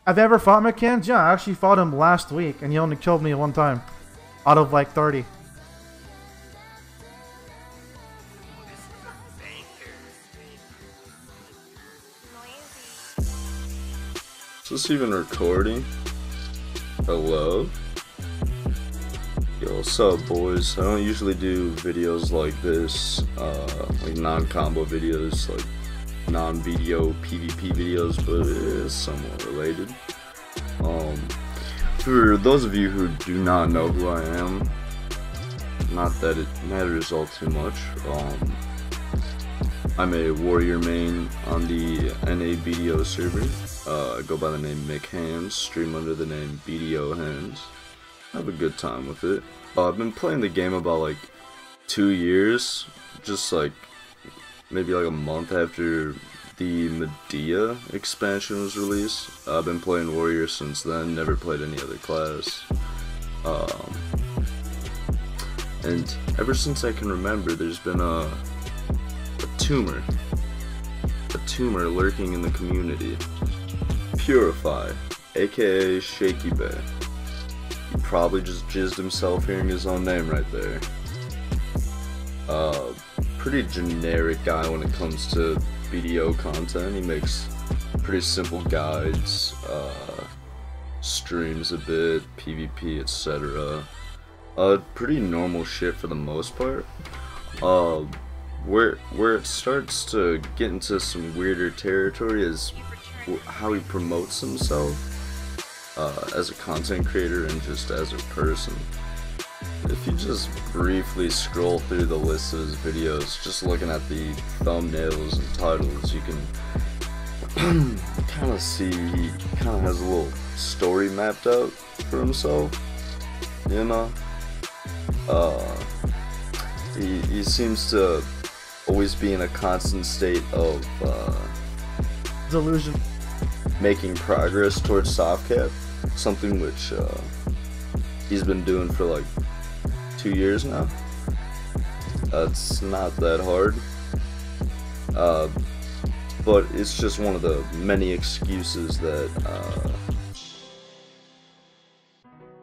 Have you ever fought McCann? Yeah, I actually fought him last week, and he only killed me one time. Out of like 30. Is this even recording? Hello? Yo, what's up, boys? I don't usually do videos like this, like non-combo videos, like non-BDO PvP videos, but it's somewhat related. For those of you who do not know who I am, not that it matters all too much, I'm a warrior main on the NA BDO server. I go by the name Mick Hands, stream under the name BDO Hands. Have a good time with it. I've been playing the game about like 2 years, just like maybe like a month after the Medea expansion was released. I've been playing warrior since then, never played any other class. And ever since I can remember, there's been a tumor lurking in the community. Purify, aka Shaky Bay. He probably just jizzed himself hearing his own name right there. Pretty generic guy when it comes to BDO content. He makes pretty simple guides, streams a bit, PvP, etc. Pretty normal shit for the most part. Where it starts to get into some weirder territory is how he promotes himself as a content creator and just as a person. If you just briefly scroll through the list of his videos, just looking at the thumbnails and titles, you can kind of see he kind of has a little story mapped out for himself, you know? He seems to always be in a constant state of Delusion. Making progress towards soft cap, something which he's been doing for like 2 years now. It's not that hard, but it's just one of the many excuses that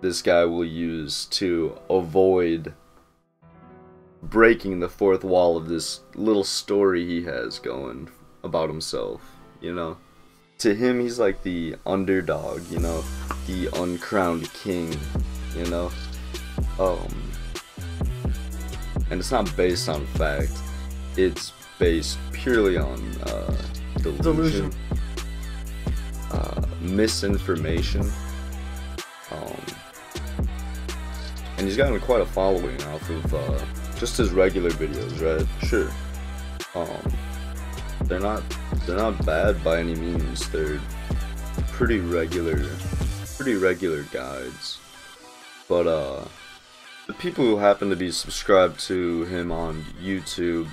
this guy will use to avoid breaking the fourth wall of this little story he has going about himself, you know? To him, he's like the underdog, you know? The uncrowned king, you know? And it's not based on fact. It's based purely on delusion. Misinformation. And he's gotten quite a following off of just his regular videos, right? Sure. They're not bad by any means. They're pretty regular guides. But the people who happen to be subscribed to him on YouTube,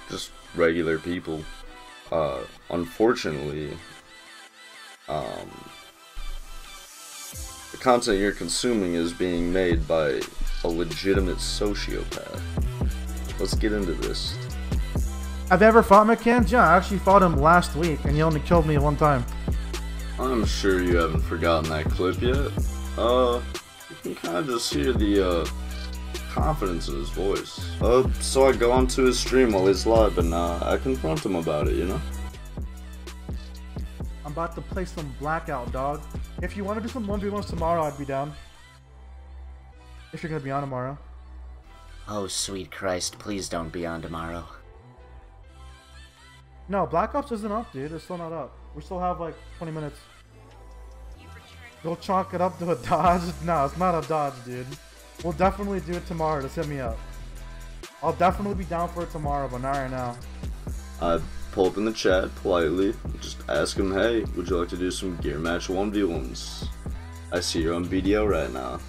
just regular people, unfortunately, the content you're consuming is being made by a legitimate sociopath. Let's get into this. Have you ever fought McCann? Yeah, I actually fought him last week, and he only killed me one time. I'm sure you haven't forgotten that clip yet. You can kind of just hear the confidence in his voice. So I go onto his stream while he's live, and I confront him about it, you know? I'm about to play some Blackout, dog. If you want to do some 1v1s tomorrow, I'd be down. If you're gonna be on tomorrow. Oh, sweet Christ, please don't be on tomorrow. No, Black Ops isn't up, dude. It's still not up. We still have like 20 minutes. Go chalk it up to a dodge? No, it's not a dodge, dude. We'll definitely do it tomorrow. Just hit me up. I'll definitely be down for it tomorrow, but not right now. I pull up in the chat politely, just ask him, hey, would you like to do some gear match 1v1s? I see you're on BDO right now.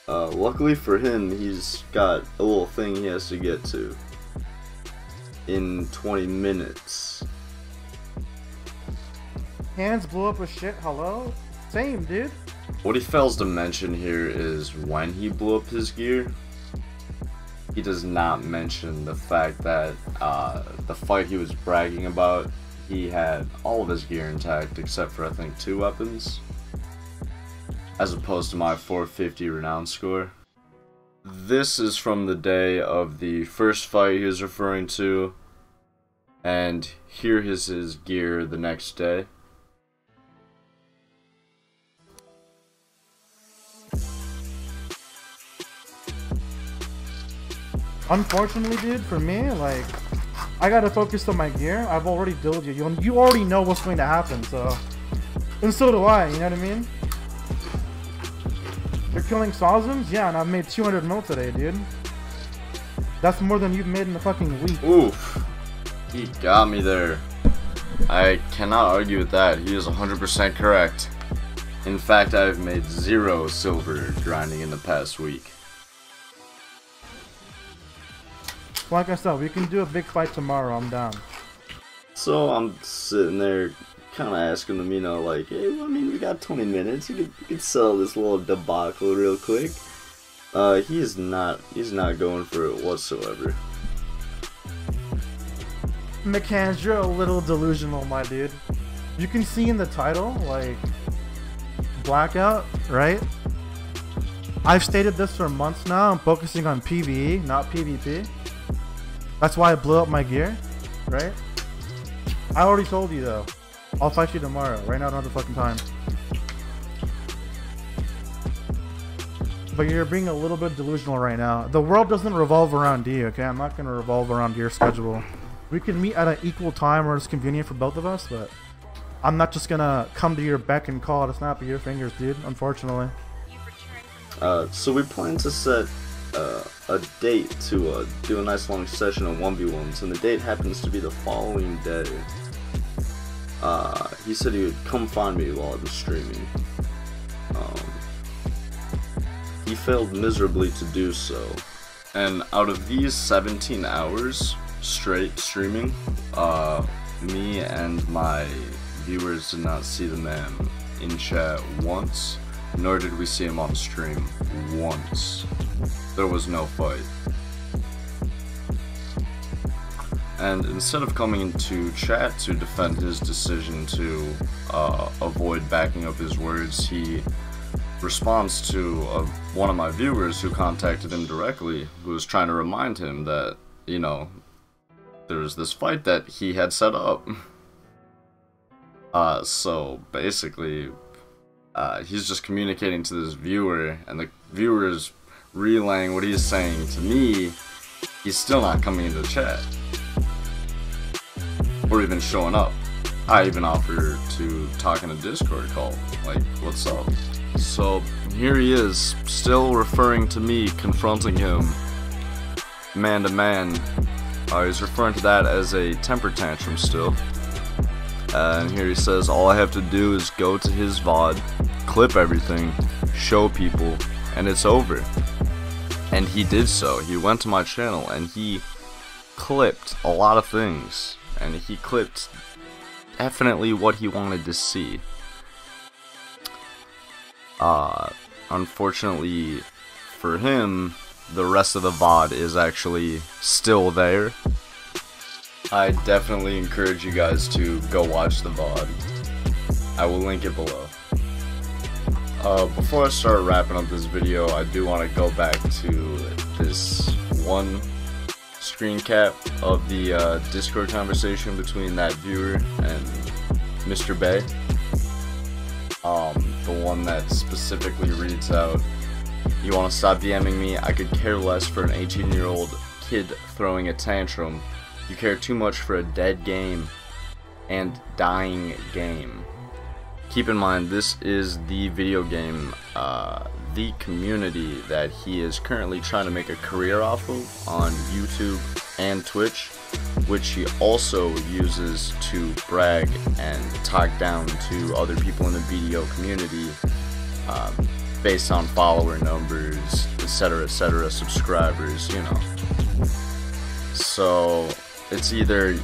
Luckily for him, he's got a little thing he has to get to in 20 minutes. Hands blew up with shit. Hello? Same, dude. What he fails to mention here is when he blew up his gear, he does not mention the fact that the fight he was bragging about he had all of his gear intact except for I think 2 weapons, as opposed to my 450 renown score. This is from the day of the first fight he was referring to, and here is his gear the next day. Unfortunately, dude, for me, like, I gotta focus on my gear. I've already told you. You already know what's going to happen, so... And so do I, you know what I mean? You're killing Sawzums? Yeah, and I've made 200 mil today, dude. That's more than you've made in a fucking week. Oof. He got me there. I cannot argue with that. He is 100% correct. In fact, I've made 0 silver grinding in the past week. Like I said, we can do a big fight tomorrow. I'm down. So I'm sitting there kind of asking him, you know, like, hey, well, I mean, we got 20 minutes. You could sell this little debacle real quick. He's not going for it whatsoever. McCanns, you're a little delusional, my dude. You can see in the title, like, Blackout, right? I've stated this for months now. I'm focusing on PvE, not PvP. That's why I blew up my gear, right? I already told you though. I'll fight you tomorrow. Right now I don't have the fucking time. But you're being a little bit delusional right now. The world doesn't revolve around you, okay? I'm not gonna revolve around your schedule. We can meet at an equal time where it's convenient for both of us, but I'm not just gonna come to your beck and call to snap of your fingers, dude, unfortunately. So we plan to set a date to do a nice long session of 1v1s, and the date happens to be the following day. He said he would come find me while I was streaming. He failed miserably to do so, and out of these 17 hours straight streaming, me and my viewers did not see the man in chat once, nor did we see him on stream once. There was no fight. And instead of coming into chat to defend his decision to avoid backing up his words, he responds to one of my viewers who contacted him directly, who was trying to remind him that, you know, there was this fight that he had set up. So basically, he's just communicating to this viewer, and the viewer is relaying what he's saying to me. He's still not coming into chat or even showing up. I even offered to talk in a Discord call, like, what's up? So here he is, still referring to me, confronting him man to man. He's referring to that as a temper tantrum still. And here he says, all I have to do is go to his VOD, clip everything, show people, and it's over. And he did so. He went to my channel and he clipped a lot of things. And he clipped definitely what he wanted to see. Unfortunately for him, the rest of the VOD is actually still there. I definitely encourage you guys to go watch the VOD. I will link it below. Before I start wrapping up this video, I do want to go back to this one screen cap of the Discord conversation between that viewer and Mr. Bay. The one that specifically reads out, "You want to stop DMing me? I could care less for an 18-year-old kid throwing a tantrum. You care too much for a dead game and dying game." Keep in mind, this is the video game, the community that he is currently trying to make a career off of on YouTube and Twitch, which he also uses to brag and talk down to other people in the BDO community, based on follower numbers, etc., subscribers, you know. So it's either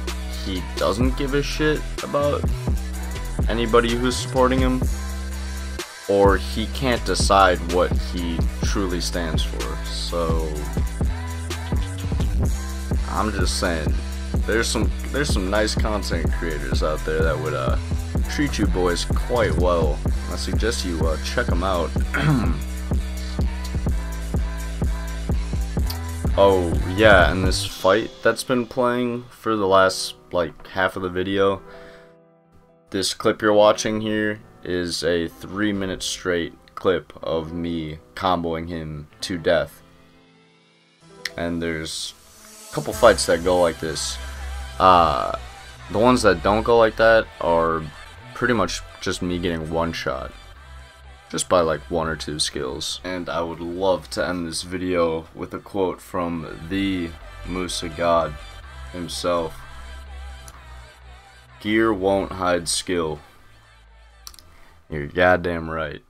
he doesn't give a shit about anybody who's supporting him, or he can't decide what he truly stands for. So I'm just saying, there's some nice content creators out there that would treat you boys quite well. I suggest you check them out. Oh yeah, and this fight that's been playing for the last like half of the video, this clip you're watching here is a 3-minute straight clip of me comboing him to death. And there's a couple fights that go like this. The ones that don't go like that are pretty much just me getting one shot, just by like 1 or 2 skills. And I would love to end this video with a quote from the Musa God himself. Gear won't hide skill. You're goddamn right.